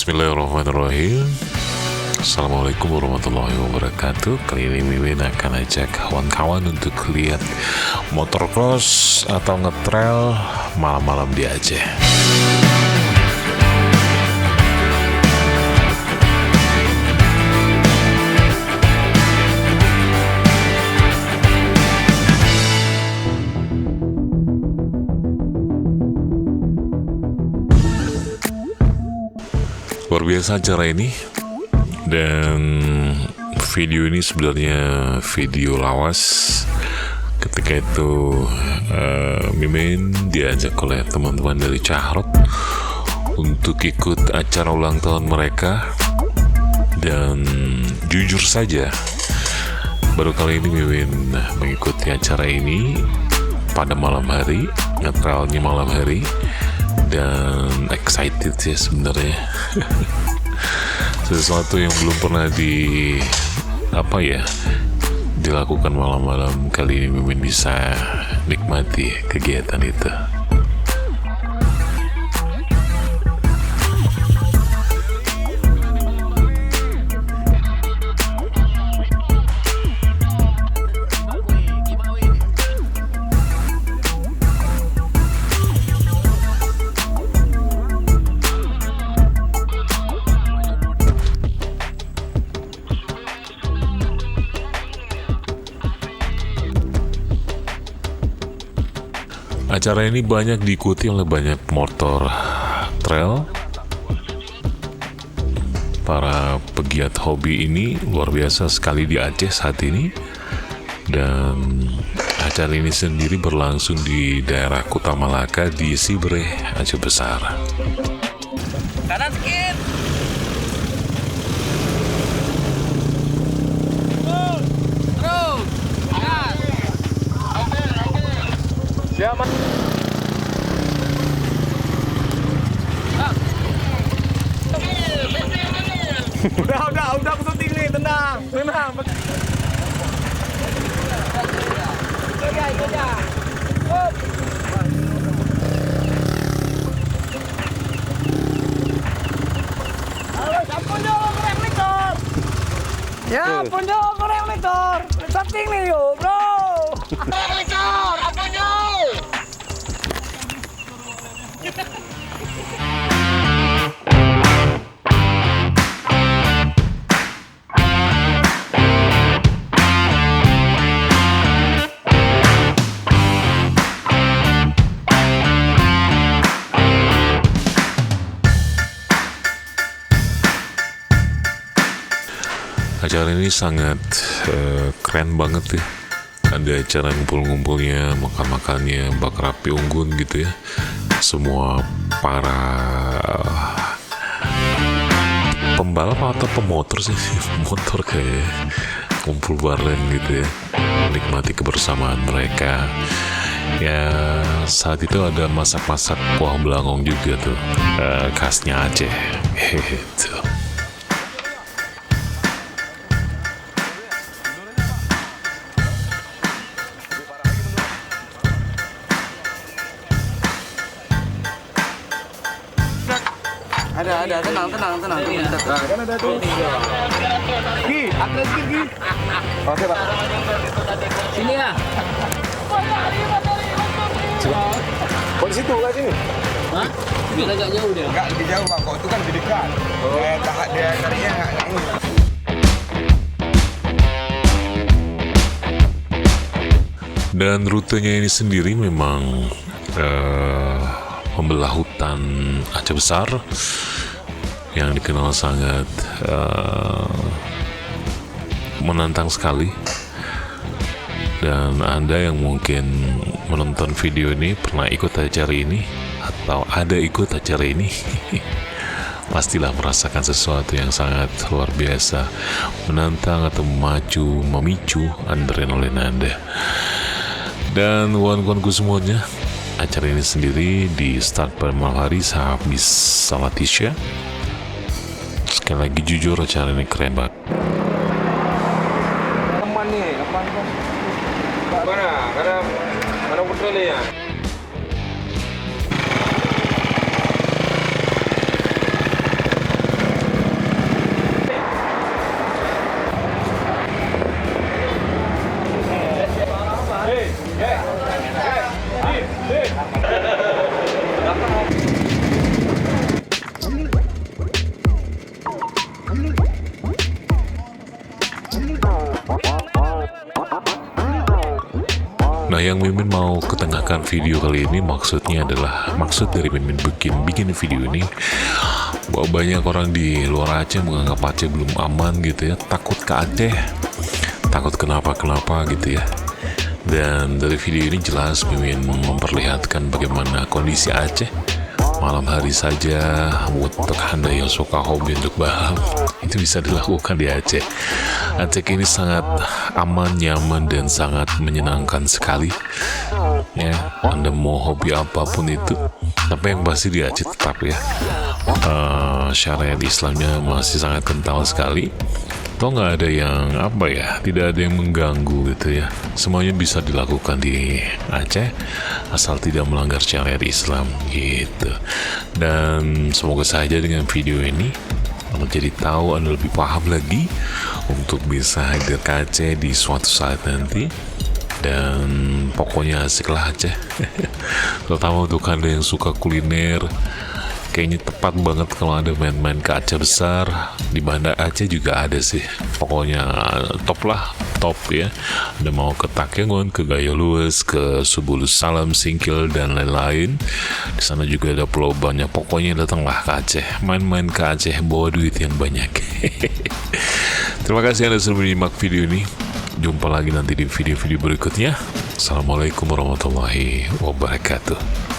Bismillahirrahmanirrahim. Assalamualaikum warahmatullahi wabarakatuh. Kali ini Mimin akan ajak kawan-kawan untuk lihat motocross atau ngetrail malam-malam di Aceh. Luar biasa acara ini. Dan video ini sebenarnya video lawas. Ketika itu Mimin diajak oleh teman-teman dari Cahrot untuk ikut acara ulang tahun mereka. Dan jujur saja, baru kali ini Mimin mengikuti acara ini pada malam hari, ngetrailnya malam hari. Dan excited ya sebenarnya. Sesuatu yang belum pernah dilakukan malam-malam. Kali ini Mimin bisa nikmati kegiatan itu. Acara ini banyak diikuti oleh banyak motor trail. Para pegiat hobi ini luar biasa sekali di Aceh saat ini. Dan acara ini sendiri berlangsung di daerah Kota Malaka di Sibereh, Aceh Besar. Kanan sedikit. Terus. Gas. Siapa? Udah aku syuting nih, tenang. Udah. Halo, ampun dong, korek motor. Ya, ampun dong, korek motor. Syuting nih yuk, bro. Korek motor, ampun dong. Acara ini sangat keren banget ya. Ada acara ngumpul-ngumpulnya, makan-makannya, bakar api unggun gitu ya. Semua para pembalap atau pemotor sih, motor kayak kumpul bareng gitu ya, menikmati kebersamaan mereka. Ya saat itu ada masak-masak kuah belangong juga tuh, khasnya Aceh. Gitu. Ada, tenang. Kan ada tuh. Gi, atlet Gi. Oke, Pak. Sini ya. Oh, di situ kan sini? Hah? Biar agak jauh dia. Enggak, lebih jauh, Pak. Kok itu kan lebih dekat. Tahap dia carinya enggak ini. Dan rutenya ini sendiri memang membelah hutan Aceh Besar yang dikenal sangat menantang sekali. Dan Anda yang mungkin menonton video ini pernah ikut acara ini atau ada ikut acara ini pastilah merasakan sesuatu yang sangat luar biasa, menantang atau memicu adrenalin Anda. Dan kawan-kawanku semuanya, acara ini sendiri di start pada malam hari sehabis salat Isya. Sekali lagi jujur, acara ini keren banget. Teman nih, apa nih, Pak? Mana putra ya? mau ketengahkan video kali ini, maksud dari Mimin bikin video ini bahwa banyak orang di luar Aceh menganggap Aceh belum aman gitu ya, takut ke Aceh, takut kenapa gitu ya. Dan dari video ini jelas Mimin memperlihatkan bagaimana kondisi Aceh malam hari saja. Untuk Anda yang suka hobi untuk balap, itu bisa dilakukan di Aceh. Aceh ini sangat aman, nyaman, dan sangat menyenangkan sekali ya. Anda mau hobi apapun itu, tapi yang pasti di Aceh tetap ya syariat Islamnya masih sangat kental sekali. Toh nggak ada yang tidak ada yang mengganggu gitu ya. Semuanya bisa dilakukan di Aceh asal tidak melanggar syariat Islam gitu. Dan semoga saja dengan video ini Anda jadi tahu, Anda lebih paham lagi untuk bisa hadir ke Aceh di suatu saat nanti. Dan pokoknya asik lah Aceh. Terutama untuk Anda yang suka kuliner, kayaknya tepat banget kalau ada main-main ke Aceh besar. Di Banda Aceh juga ada sih. Pokoknya top ya. Ada mau ke Takengon, ke Gayo Luwes, ke Subulus Salam, Singkil, dan lain-lain. Di sana juga ada pulau banyak. Pokoknya datanglah ke Aceh. Main-main ke Aceh, bawa duit yang banyak. Terima kasih Anda sudah menyimak video ini. Jumpa lagi nanti di video-video berikutnya. Assalamualaikum warahmatullahi wabarakatuh.